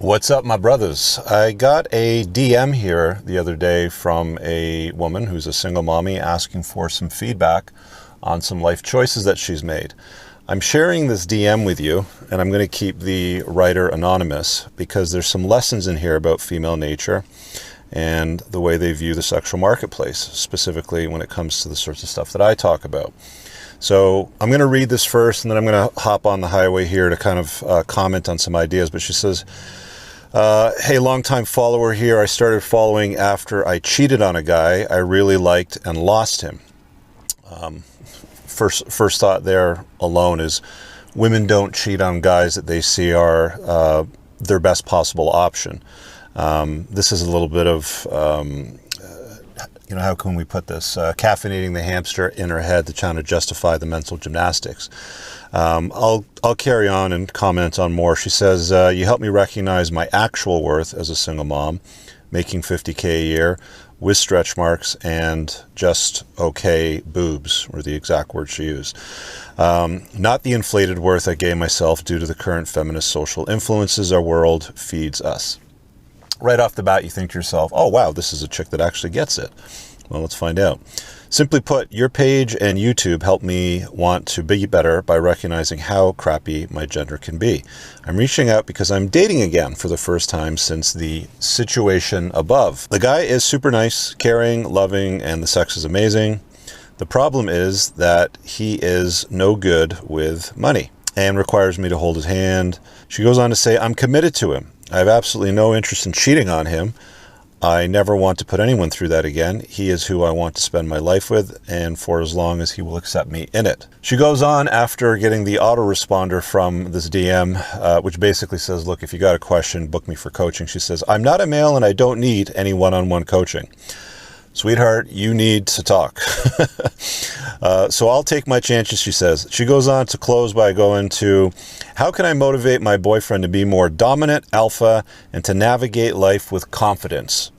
What's up, my brothers? I got a DM here the other day from a woman who's a single mommy asking for some feedback on some life choices that she's made. I'm sharing this DM with you, and I'm going to keep the writer anonymous because there's some lessons in here about female nature and the way they view the sexual marketplace, specifically when it comes to the sorts of stuff that I talk about. So I'm going to read this first, and then I'm going to hop on the highway here to kind of comment on some ideas. But she says, hey, longtime follower here. I started following after I cheated on a guy I really liked and lost him. First thought there alone is women don't cheat on guys that they see are their best possible option. This is a little bit of, how can we put this? Caffeinating the hamster in her head to try to justify the mental gymnastics. I'll carry on and comment on more. She says, you helped me recognize my actual worth as a single mom, making $50K a year with stretch marks and just okay boobs, were the exact words she used. Not the inflated worth I gave myself due to the current feminist social influences our world feeds us. Right off the bat, you think to yourself, oh, wow, this is a chick that actually gets it. Well, let's find out. Simply put, your page and YouTube helped me want to be better by recognizing how crappy my gender can be. I'm reaching out because I'm dating again for the first time since the situation above. The guy is super nice, caring, loving, and the sex is amazing. The problem is that he is no good with money and requires me to hold his hand. She goes on to say, I'm committed to him. I have absolutely no interest in cheating on him. I never want to put anyone through that again. He is who I want to spend my life with, and for as long as he will accept me in it. She goes on after getting the autoresponder from this DM, which basically says, look, if you got a question, book me for coaching. She says, I'm not a male and I don't need any one-on-one coaching. Sweetheart, you need to talk. So I'll take my chances, she says. She goes on to close by going to, how can I motivate my boyfriend to be more dominant, alpha, and to navigate life with confidence?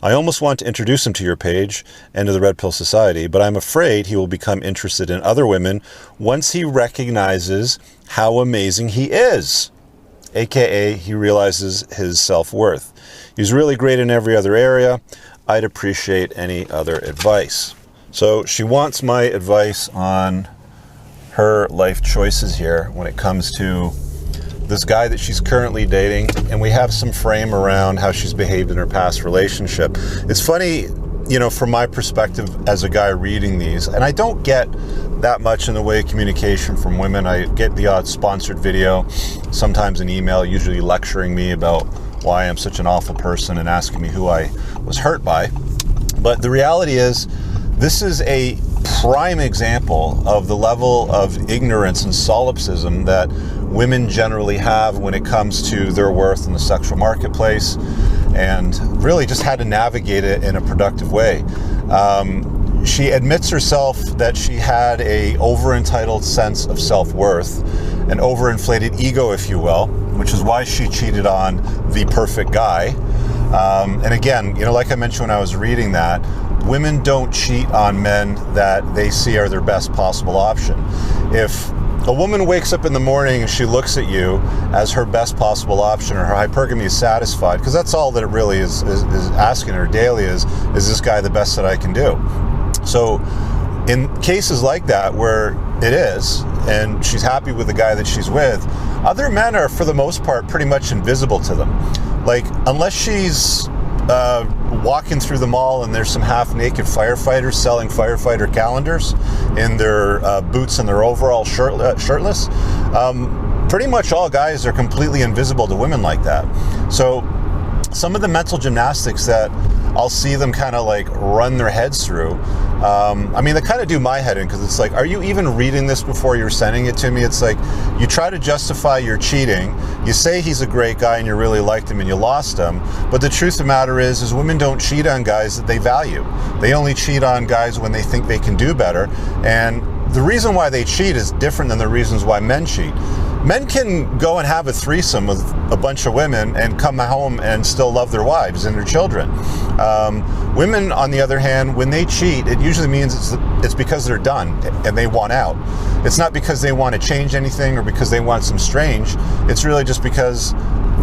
I almost want to introduce him to your page and to the Red Pill Society, but I'm afraid he will become interested in other women once he recognizes how amazing he is. AKA, he realizes his self-worth. He's really great in every other area. I'd appreciate any other advice. So she wants my advice on her life choices here when it comes to this guy that she's currently dating, and we have some frame around how she's behaved in her past relationship. It's funny, from my perspective as a guy reading these, and I don't get that much in the way of communication from women. I get the odd sponsored video, sometimes an email, usually lecturing me about why I'm such an awful person and asking me who I was hurt by. But the reality is, this is a prime example of the level of ignorance and solipsism that women generally have when it comes to their worth in the sexual marketplace, and really just had to navigate it in a productive way. She admits herself that she had a over-entitled sense of self-worth, an overinflated ego, if you will, which is why she cheated on the perfect guy. And again, like I mentioned when I was reading that, women don't cheat on men that they see are their best possible option. If a woman wakes up in the morning and she looks at you as her best possible option, or her hypergamy is satisfied, because that's all that it really is asking her daily is this guy the best that I can do? So in cases like that where it is, and she's happy with the guy that she's with, other men are, for the most part, pretty much invisible to them. Like, unless she's walking through the mall and there's some half-naked firefighters selling firefighter calendars in their boots and their overalls shirtless, pretty much all guys are completely invisible to women like that. So some of the mental gymnastics that I'll see them kind of like run their heads through, they kind of do my head in, because it's like, are you even reading this before you're sending it to me? It's like, you try to justify your cheating, you say he's a great guy and you really liked him and you lost him, but the truth of the matter is women don't cheat on guys that they value. They only cheat on guys when they think they can do better, and the reason why they cheat is different than the reasons why men cheat. Men can go and have a threesome with a bunch of women and come home and still love their wives and their children. Women, on the other hand, when they cheat, it usually means it's because they're done and they want out. It's not because they want to change anything or because they want some strange. It's really just because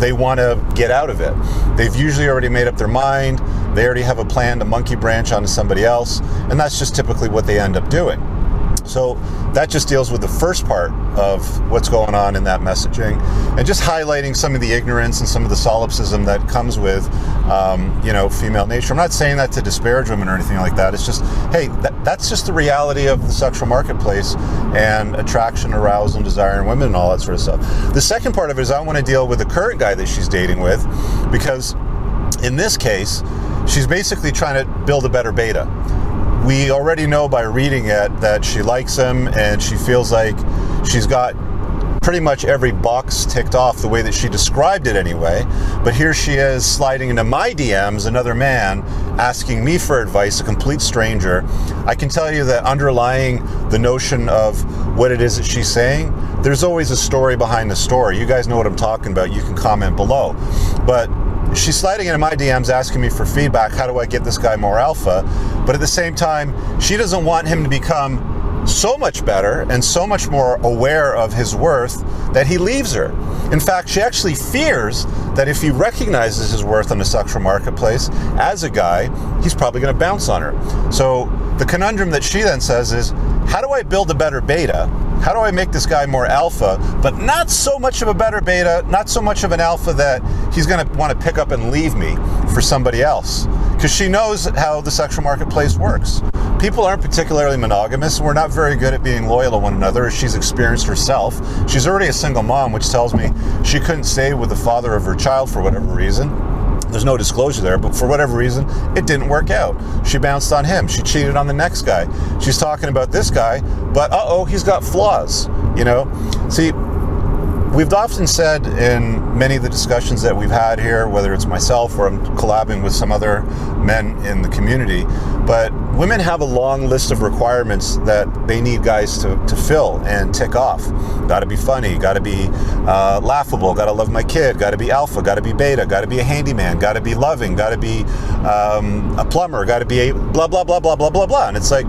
they want to get out of it. They've usually already made up their mind. They already have a plan to monkey branch onto somebody else, and that's just typically what they end up doing. So that just deals with the first part of what's going on in that messaging, and just highlighting some of the ignorance and some of the solipsism that comes with, female nature. I'm not saying that to disparage women or anything like that. It's just, hey, that's just the reality of the sexual marketplace and attraction, arousal, and desire in women and all that sort of stuff. The second part of it is I want to deal with the current guy that she's dating with, because in this case, she's basically trying to build a better beta. We already know by reading it that she likes him, and she feels like she's got pretty much every box ticked off the way that she described it anyway. But here she is sliding into my DMs, another man, asking me for advice, a complete stranger. I can tell you that underlying the notion of what it is that she's saying, there's always a story behind the story. You guys know what I'm talking about. You can comment below. But she's sliding into my DMs asking me for feedback. How do I get this guy more alpha? But at the same time, she doesn't want him to become so much better and so much more aware of his worth that he leaves her. In fact, she actually fears that if he recognizes his worth in the sexual marketplace as a guy, he's probably going to bounce on her. So the conundrum that she then says is, how do I build a better beta? How do I make this guy more alpha, but not so much of a better beta, not so much of an alpha that he's going to want to pick up and leave me for somebody else? Because she knows how the sexual marketplace works. People aren't particularly monogamous. We're not very good at being loyal to one another, as she's experienced herself. She's already a single mom, which tells me she couldn't stay with the father of her child for whatever reason. There's no disclosure there, but for whatever reason, it didn't work out. She bounced on him. She cheated on the next guy. She's talking about this guy, but he's got flaws, See, we've often said in many of the discussions that we've had here, whether it's myself or I'm collabing with some other men in the community, but women have a long list of requirements that they need guys to fill and tick off. Got to be funny, got to be laughable, got to love my kid, got to be alpha, got to be beta, got to be a handyman, got to be loving, got to be a plumber, got to be a blah, blah, blah, blah, blah, blah, blah. And it's like,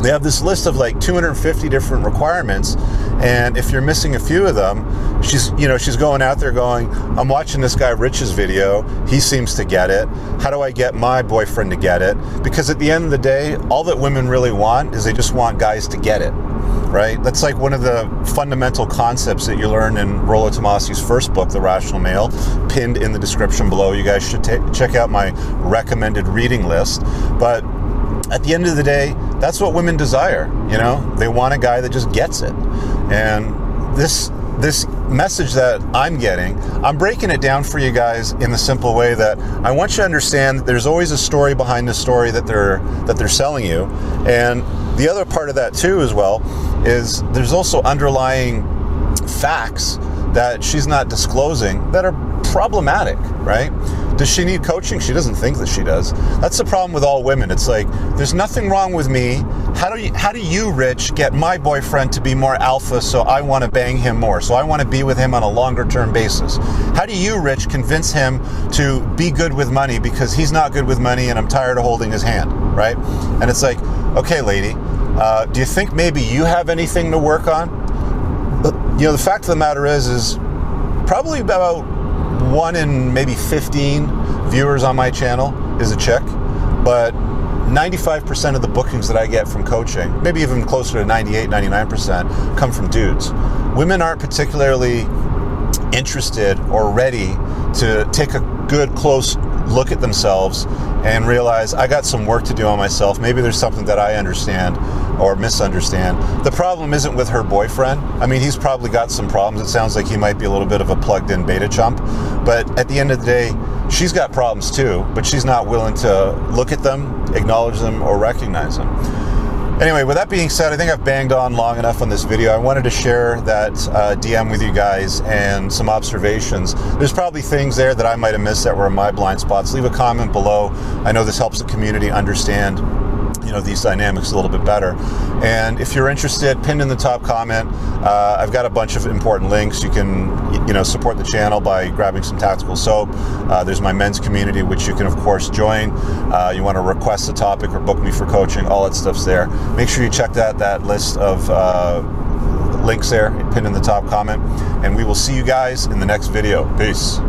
they have this list of like 250 different requirements, and if you're missing a few of them, she's going out there going, I'm watching this guy Rich's video, he seems to get it. How do I get my boyfriend to get it? Because at the end of the day, all that women really want is they just want guys to get it, right? That's like one of the fundamental concepts that you learn in Rollo Tomasi's first book, The Rational Male, pinned in the description below. You guys should check out my recommended reading list. But at the end of the day, that's what women desire. They want a guy that just gets it. And this message that I'm getting, I'm breaking it down for you guys in the simple way that I want you to understand that there's always a story behind the story that they're selling you. And the other part of that too as well is there's also underlying facts that she's not disclosing that are problematic, right? Does she need coaching? She doesn't think that she does. That's the problem with all women. It's like, there's nothing wrong with me. How do you, Rich, get my boyfriend to be more alpha so I want to bang him more, so I want to be with him on a longer term basis? How do you, Rich, convince him to be good with money because he's not good with money and I'm tired of holding his hand, right? And it's like, okay, lady, do you think maybe you have anything to work on? The fact of the matter is probably about 1 in maybe 15 viewers on my channel is a chick, but 95% of the bookings that I get from coaching, maybe even closer to 98, 99%, come from dudes. Women aren't particularly interested or ready to take a good, close look at themselves and realize, I got some work to do on myself. Maybe there's something that I understand or misunderstand. The problem isn't with her boyfriend. I mean, he's probably got some problems. It sounds like he might be a little bit of a plugged-in beta chump. But at the end of the day, she's got problems too, but she's not willing to look at them, acknowledge them, or recognize them. Anyway, with that being said, I think I've banged on long enough on this video. I wanted to share that DM with you guys and some observations. There's probably things there that I might have missed that were in my blind spots. Leave a comment below. I know this helps the community understand these dynamics a little bit better. And if you're interested, pinned in the top comment, I've got a bunch of important links. You can support the channel by grabbing some tactical soap. There's my men's community, which you can of course join. You want to request a topic or book me for coaching, all that stuff's there. Make sure you check that list of links there, pinned in the top comment, and we will see you guys in the next video. Peace.